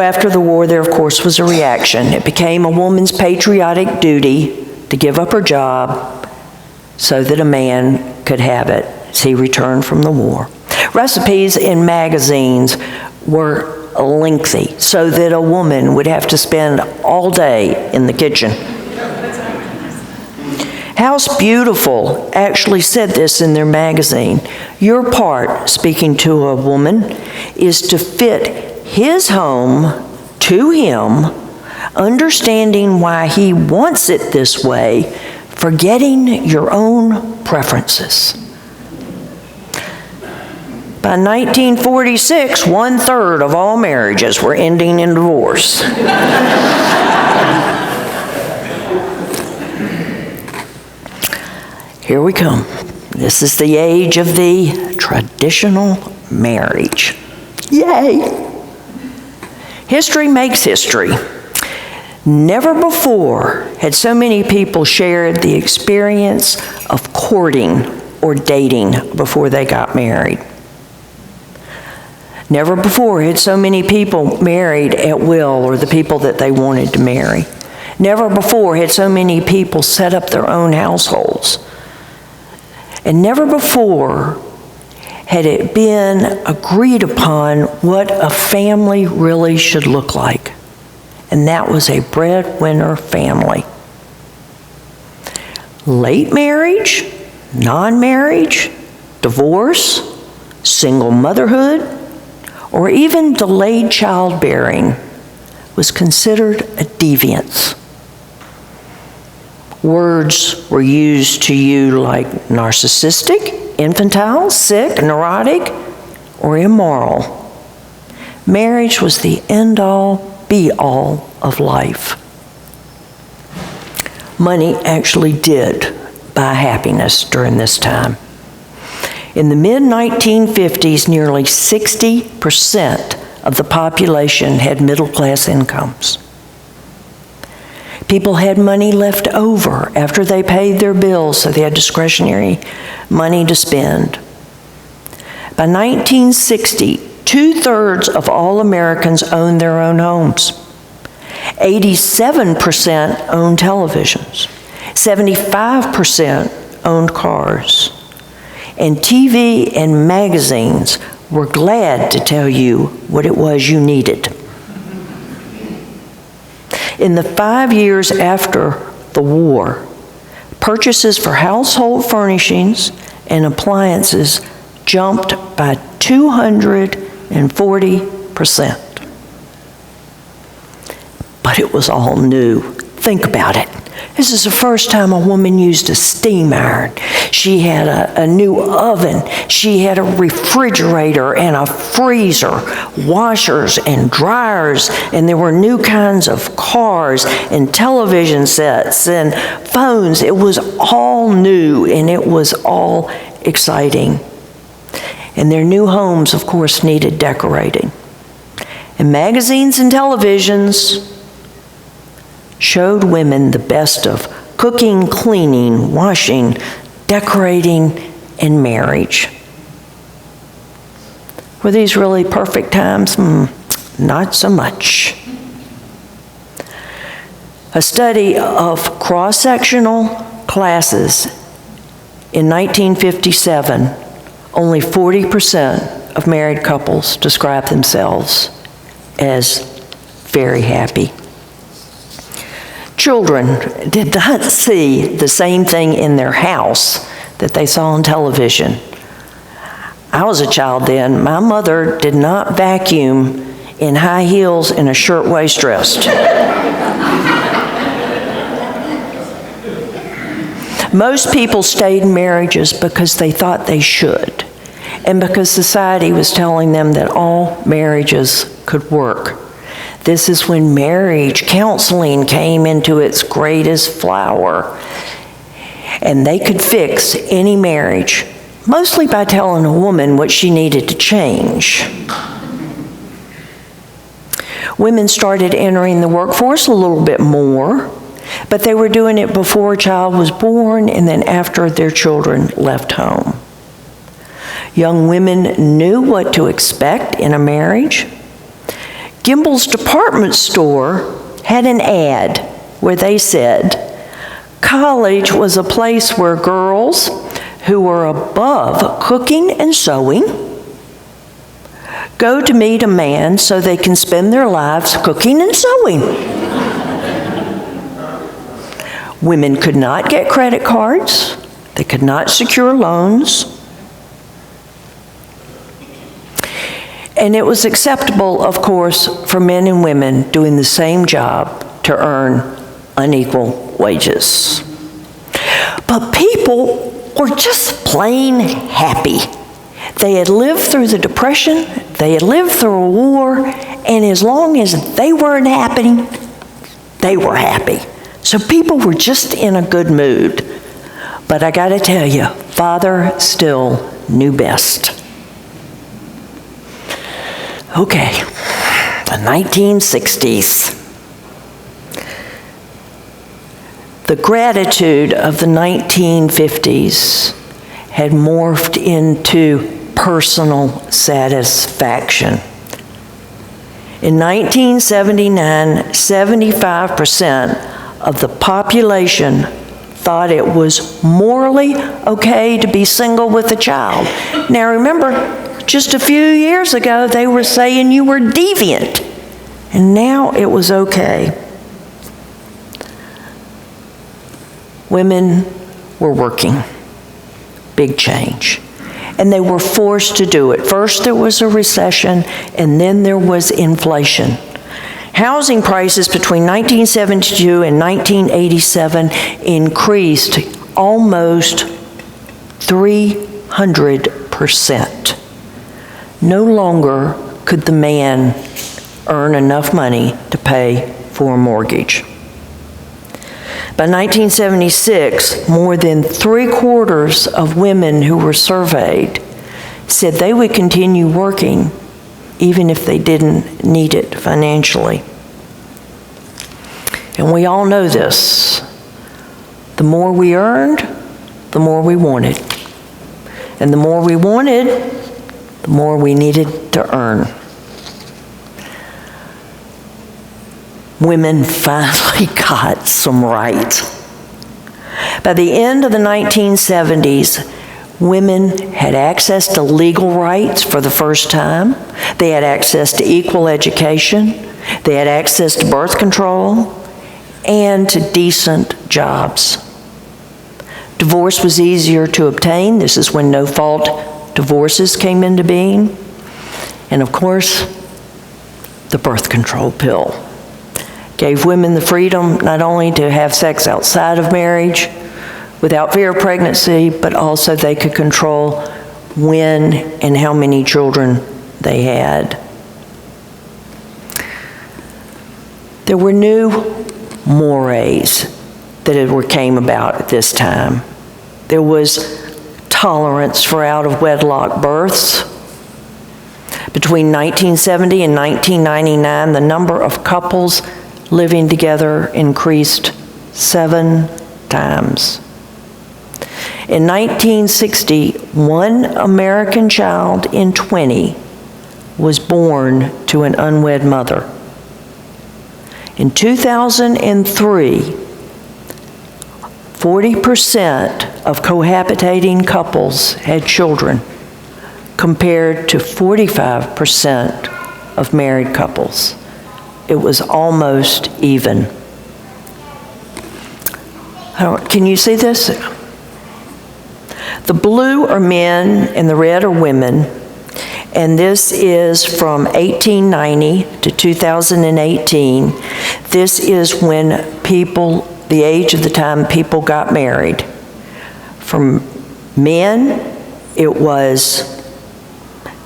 After the war, there, of course, was a reaction. It became a woman's patriotic duty to give up her job so that a man could have it as he returned from the war. Recipes in magazines were lengthy, so that a woman would have to spend all day in the kitchen. House Beautiful actually said this in their magazine. Your part, speaking to a woman, is to fit his home to him, understanding why he wants it this way, forgetting your own preferences. By 1946, 1/3 of all marriages were ending in divorce. Here we come. This is the age of the traditional marriage. Yay! History makes history. Never before had so many people shared the experience of courting or dating before they got married. Never before had so many people married at will, or the people that they wanted to marry. Never before had so many people set up their own households. And never before had it been agreed upon what a family really should look like. And that was a breadwinner family. Late marriage, non-marriage, divorce, single motherhood, or even delayed childbearing was considered a deviance. Words were used to you like narcissistic, infantile, sick, neurotic, or immoral. Marriage was the end-all, be-all of life. Money actually did buy happiness during this time. In the mid-1950s, nearly 60% of the population had middle-class incomes. People had money left over after they paid their bills, so they had discretionary money to spend. By 1960, 2/3 of all Americans owned their own homes. 87% owned televisions. 75% owned cars. And TV and magazines were glad to tell you what it was you needed. In the 5 years after the war, purchases for household furnishings and appliances jumped by 240%. But it was all new. Think about it. This is the first time a woman used a steam iron. She had a new oven. She had a refrigerator and a freezer, washers and dryers, and there were new kinds of cars and television sets and phones. It was all new and it was all exciting. And their new homes, of course, needed decorating. And magazines and televisions showed women the best of cooking, cleaning, washing, decorating, and marriage. Were these really perfect times? Not so much. A study of cross-sectional classes in 1957, only 40% of married couples described themselves as very happy. Children did not see the same thing in their house that they saw on television. I was a child then. My mother did not vacuum in high heels and a shirtwaist dress. Most people stayed in marriages because they thought they should, and because society was telling them that all marriages could work. This is when marriage counseling came into its greatest flower, and they could fix any marriage, mostly by telling a woman what she needed to change. Women started entering the workforce a little bit more, but they were doing it before a child was born and then after their children left home. Young women knew what to expect in a marriage. Gimbel's department store had an ad where they said, college was a place where girls who were above cooking and sewing go to meet a man so they can spend their lives cooking and sewing. Women could not get credit cards. They could not secure loans. And it was acceptable, of course, for men and women doing the same job to earn unequal wages. But people were just plain happy. They had lived through the Depression, they had lived through a war, and as long as they weren't happy, they were happy. So people were just in a good mood. But I gotta tell you, Father still knew best. Okay, the 1960s. The gratitude of the 1950s had morphed into personal satisfaction. In 1979, 75% of the population thought it was morally okay to be single with a child. Now remember, just a few years ago, they were saying you were deviant, and now it was okay. Women were working. Big change. And they were forced to do it. First there was a recession, and then there was inflation. Housing prices between 1972 and 1987 increased almost 300%. No longer could the man earn enough money to pay for a mortgage. By 1976, more than 3/4 of women who were surveyed said they would continue working even if they didn't need it financially. And we all know this. The more we earned, the more we wanted. And the more we wanted, the more we needed to earn. Women finally got some rights. By the end of the 1970s, women had access to legal rights for the first time. They had access to equal education. They had access to birth control and to decent jobs. Divorce was easier to obtain. This is when no-fault divorces came into being. And of course, the birth control pill gave women the freedom not only to have sex outside of marriage without fear of pregnancy, but also they could control when and how many children they had. There were new mores that came about at this time. There was tolerance for out-of-wedlock births. Between 1970 and 1999, the number of couples living together increased 7 times. In 1960, 1 American child in 20 was born to an unwed mother. In 2003, 40% of cohabitating couples had children, compared to 45% of married couples. It was almost even. Can you see this? The blue are men and the red are women. And this is from 1890 to 2018. This is when the age of the time people got married. For men, it was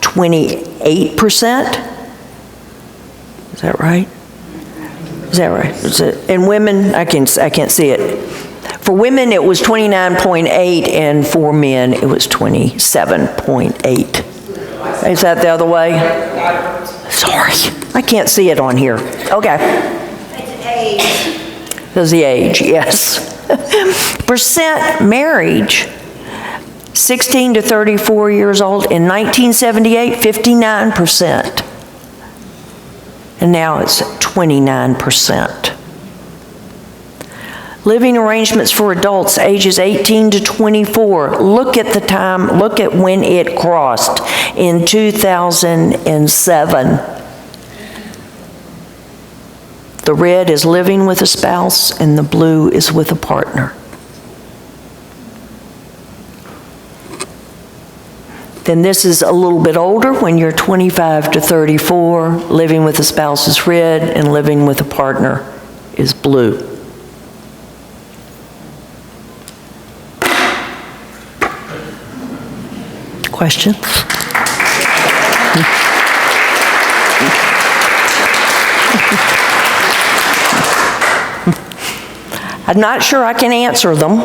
28%. Is that right? Is that right? And women, I can't see it. For women, it was 29.8, and for men, it was 27.8. Is that the other way? Sorry, I can't see it on here. Okay. It's age. There's the age, yes. Percent marriage, 16 to 34 years old. In 1978, 59%. and now it's 29%. Living arrangements for adults ages 18 to 24. Look at the time, look at when it crossed in 2007. The red is living with a spouse and the blue is with a partner. Then this is a little bit older when you're 25 to 34. Living with a spouse is red and living with a partner is blue. Questions? I'm not sure I can answer them.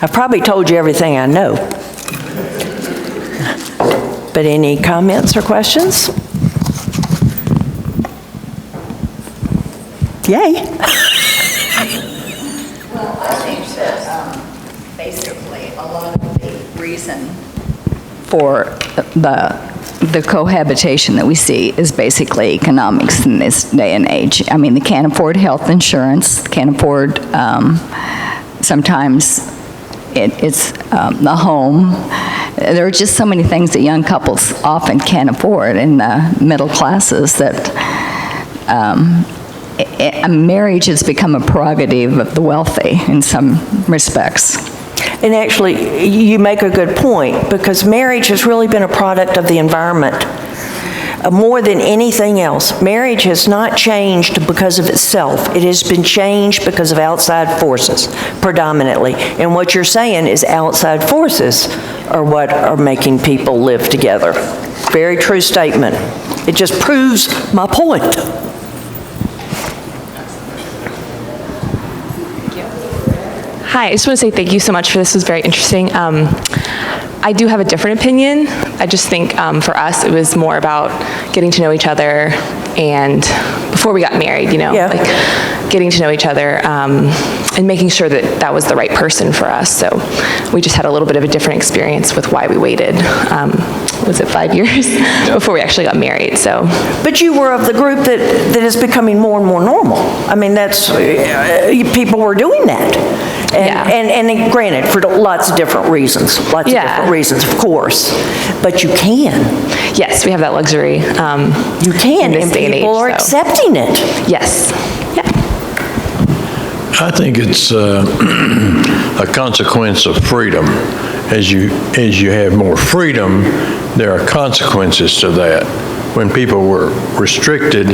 I've probably told you everything I know. But any comments or questions? Yay. Well, I think that basically a lot of the reason for the cohabitation that we see is basically economics in this day and age. I mean, they can't afford health insurance, can't afford, sometimes it's the home. There are just so many things that young couples often can't afford in the middle classes that marriage has become a prerogative of the wealthy in some respects. And actually, you make a good point, because marriage has really been a product of the environment. More than anything else, marriage has not changed because of itself. It has been changed because of outside forces, predominantly. And what you're saying is outside forces are what are making people live together. Very true statement. It just proves my point. Hi, I just want to say thank you so much for this. It was very interesting. I do have a different opinion. I just think for us, it was more about getting to know each other, and before we got married, you know, Yeah. like getting to know each other and making sure that that was the right person for us. So we just had a little bit of a different experience with why we waited. Was it 5 years before we actually got married? So. But you were of the group that is becoming more and more normal. I mean, that's, people were doing that. And, Yeah. and granted, for lots of different reasons, of reasons, of course. But you can. Yes, we have that luxury. You can, in this and day and people age, are so. accepting it. Yes. Yeah. I think it's a consequence of freedom. As you have more freedom, there are consequences to that. When people were restricted,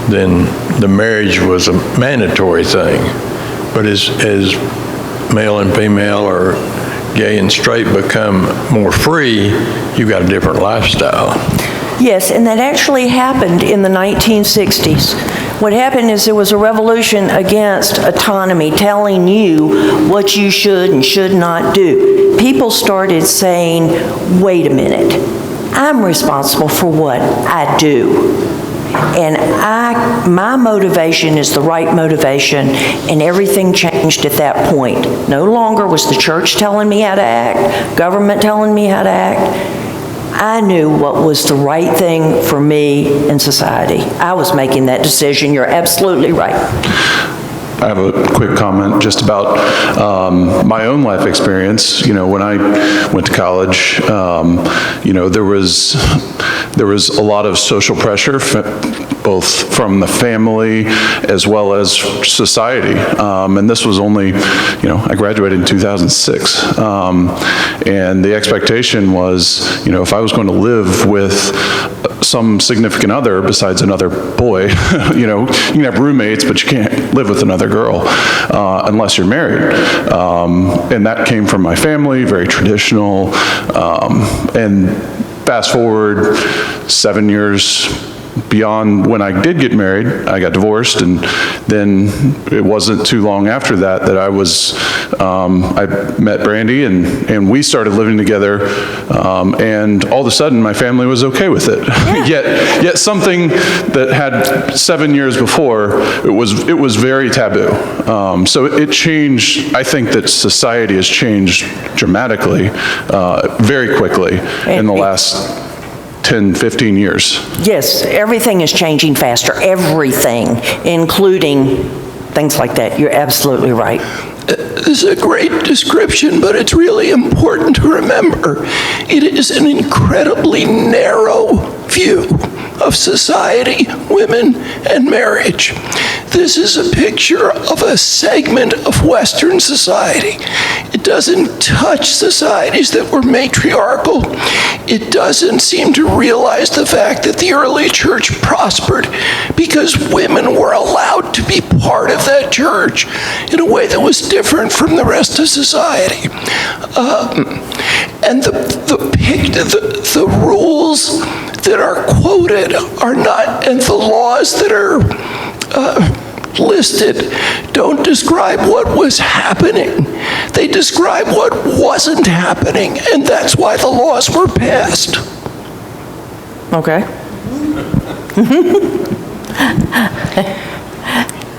then the marriage was a mandatory thing. But as male and female or gay and straight become more free, you got a different lifestyle. Yes, and that actually happened in the 1960s. What happened is there was a revolution against autonomy, telling you what you should and should not do. People started saying, wait a minute, I'm responsible for what I do. And my motivation is the right motivation, and everything changed at that point. No longer was the church telling me how to act, government telling me how to act. I knew what was the right thing for me in society. I was making that decision. You're absolutely right. I have a quick comment just about my own life experience. You know, when I went to college, you know, there was a lot of social pressure, both from the family as well as society. And this was only, you know, I graduated in 2006. And the expectation was, you know, if I was going to live with some significant other besides another boy, you know, you can have roommates, but you can't live with another girl unless you're married. And that came from my family, very traditional. And fast forward 7 years beyond when I did get married, I got divorced, and then it wasn't too long after that I met Brandy, and we started living together, and all of a sudden my family was okay with it. Yeah. yet something that had 7 years before, it was very taboo. So it changed. I think that society has changed dramatically, very quickly in the last 10, 15 years. Yes, everything is changing faster, everything, including things like that. You're absolutely right. This is a great description, but it's really important to remember it is an incredibly narrow view of society, women, and marriage. This is a picture of a segment of Western society. It doesn't touch societies that were matriarchal. It doesn't seem to realize the fact that the early church prospered because women were allowed to be part of that church in a way that was different from the rest of society. And the rules that are quoted are not, and the laws that are listed don't describe what was happening. They describe what wasn't happening, and that's why the laws were passed. Okay?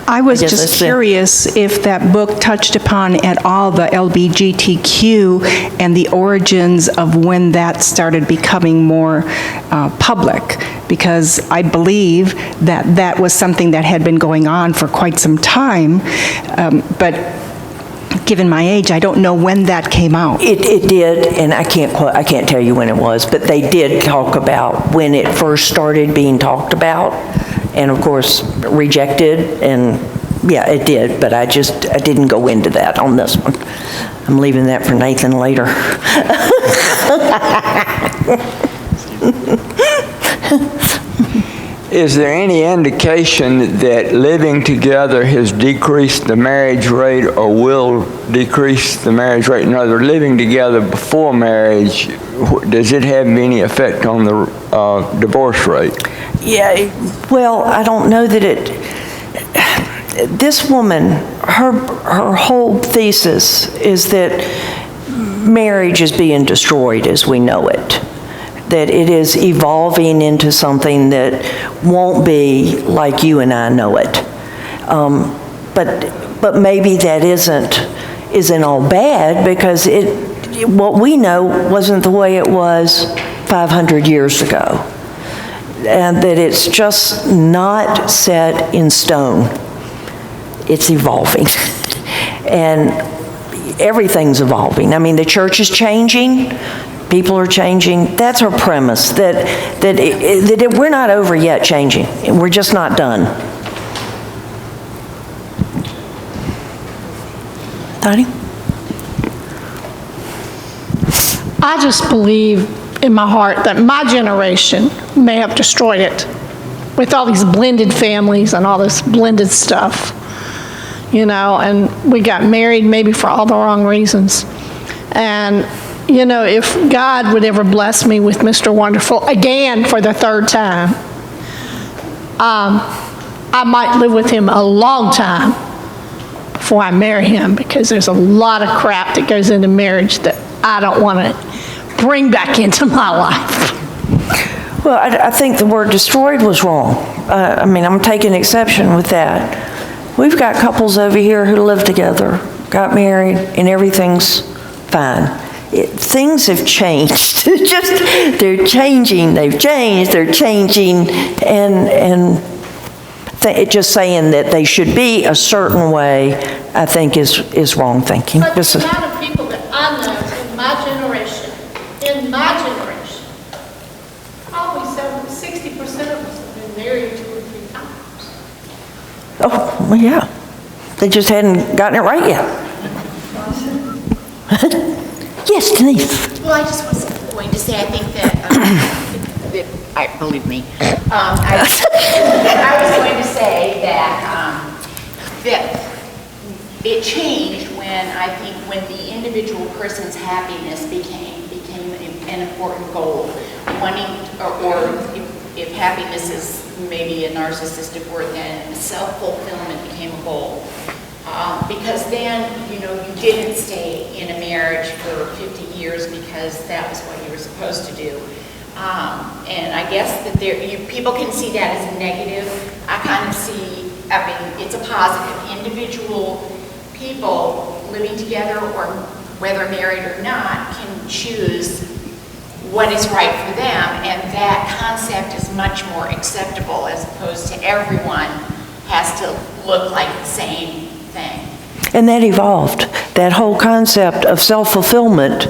I was I guess just that's it. curious if that book touched upon at all the LGBTQ and the origins of when that started becoming more public, because I believe that that was something that had been going on for quite some time, but given my age, I don't know when that came out. It did, and I can't tell you when it was, but they did talk about when it first started being talked about, and of course rejected, and yeah, it did, but I didn't go into that on this one. I'm leaving that for Nathan later. Is there any indication that living together has decreased the marriage rate or will decrease the marriage rate? In other words, living together before marriage, does it have any effect on the divorce rate? Yeah, well, I don't know that this woman, her whole thesis is that marriage is being destroyed as we know it. That it is evolving into something that won't be like you and I know it. But maybe that isn't all bad, because what we know wasn't the way it was 500 years ago. And that it's just not set in stone. It's evolving. And everything's evolving. I mean, the church is changing. People are changing. That's our premise, that we're not over yet changing. We're just not done. Dottie? I just believe in my heart that my generation may have destroyed it with all these blended families and all this blended stuff, you know, and we got married maybe for all the wrong reasons. And you know, if God would ever bless me with Mr. Wonderful again for the third time, I might live with him a long time before I marry him, because there's a lot of crap that goes into marriage that I don't want to bring back into my life. Well, I think the word destroyed was wrong. I mean, I'm taking exception with that. We've got couples over here who live together, got married, and everything's fine. Things have changed. They're changing, they've changed, they're changing, and just saying that they should be a certain way, I think is wrong thinking. But the amount of people that I know in my generation, probably 60% of us have been married 2 or 3 times. Oh, well, yeah. They just hadn't gotten it right yet. Yes, Denise. Well, I just was going to say, I think that, believe me, I was going to say that it changed when the individual person's happiness became an important goal. Or if happiness is maybe a narcissistic word, then self-fulfillment became a goal. Because then, you know, you didn't stay in a marriage for 50 years because that was what you were supposed to do. And I guess that people can see that as a negative. I kind of see, it's a positive. Individual people living together, or whether married or not, can choose what is right for them, and that concept is much more acceptable as opposed to everyone has to look like the same thing. And that evolved. That whole concept of self-fulfillment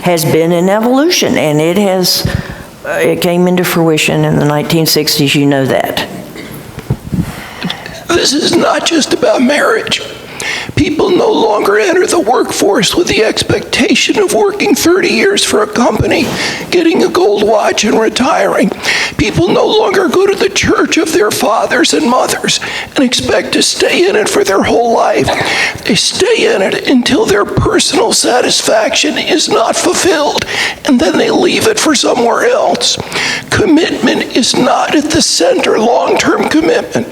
has been an evolution, and it came into fruition in the 1960s, you know that. This is not just about marriage. People no longer enter the workforce with the expectation of working 30 years for a company, getting a gold watch, and retiring. People no longer go to the church of their fathers and mothers and expect to stay in it for their whole life. They stay in it until their personal satisfaction is not fulfilled, and then they leave it for somewhere else. Commitment is not at the center, long-term commitment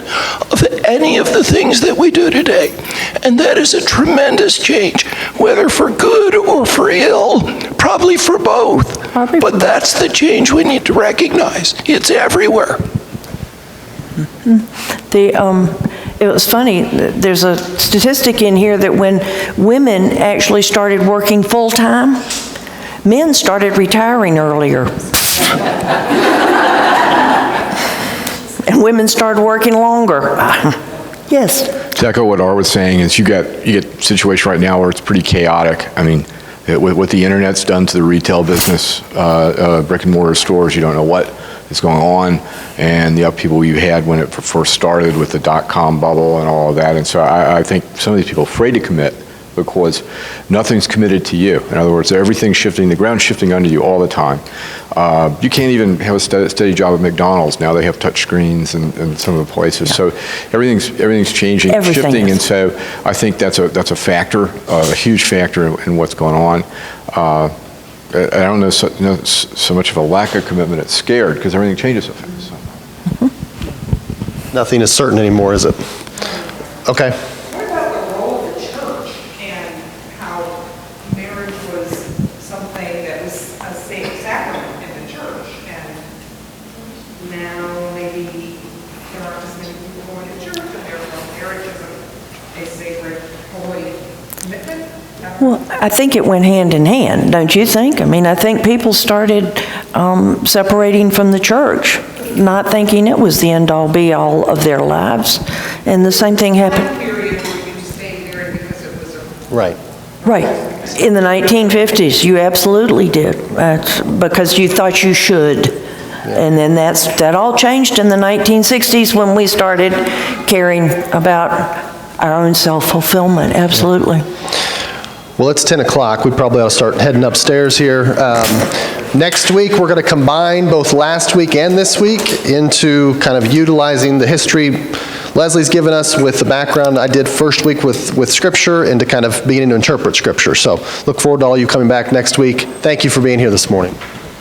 of any of the things that we do today. And that is a tremendous change, whether for good or for ill, probably for both. But that's the change we need to recognize. It's everywhere. It was funny, there's a statistic in here that when women actually started working full-time, men started retiring earlier. And women started working longer. Yes. To echo what Art was saying, is you get a situation right now where it's pretty chaotic. I mean, what the internet's done to the retail business, brick and mortar stores, you don't know what is going on, and the upheaval you had when it first started with the .com bubble and all of that. And so I think some of these people are afraid to commit because nothing's committed to you. In other words, everything's shifting, the ground's shifting under you all the time. You can't even have a steady job at McDonald's. Now they have touch screens in some of the places. Yeah. So everything's changing, shifting, and so I think that's a factor, a huge factor in what's going on. I don't know so much of a lack of commitment, it's scared because everything changes so fast. So. Mm-hmm. Nothing is certain anymore, is it? Okay. What about the role of the church and how marriage was something that was a sacrament in the church, and now maybe there aren't as many people going to church, and therefore marriage isn't a sacred, holy commitment? Well, I think it went hand in hand, don't you think? I mean, I think people started separating from the church, not thinking it was the end-all, be-all of their lives. And the same thing happened. Period where you stayed married because it was a... Right. Right. In the 1950s, you absolutely did, because you thought you should. And then that all changed in the 1960s when we started caring about our own self-fulfillment. Absolutely. Well, it's 10 o'clock. We probably ought to start heading upstairs here. Next week, we're going to combine both last week and this week into kind of utilizing the history Leslie's given us with the background I did first week with Scripture and to kind of beginning to interpret Scripture. So look forward to all you coming back next week. Thank you for being here this morning.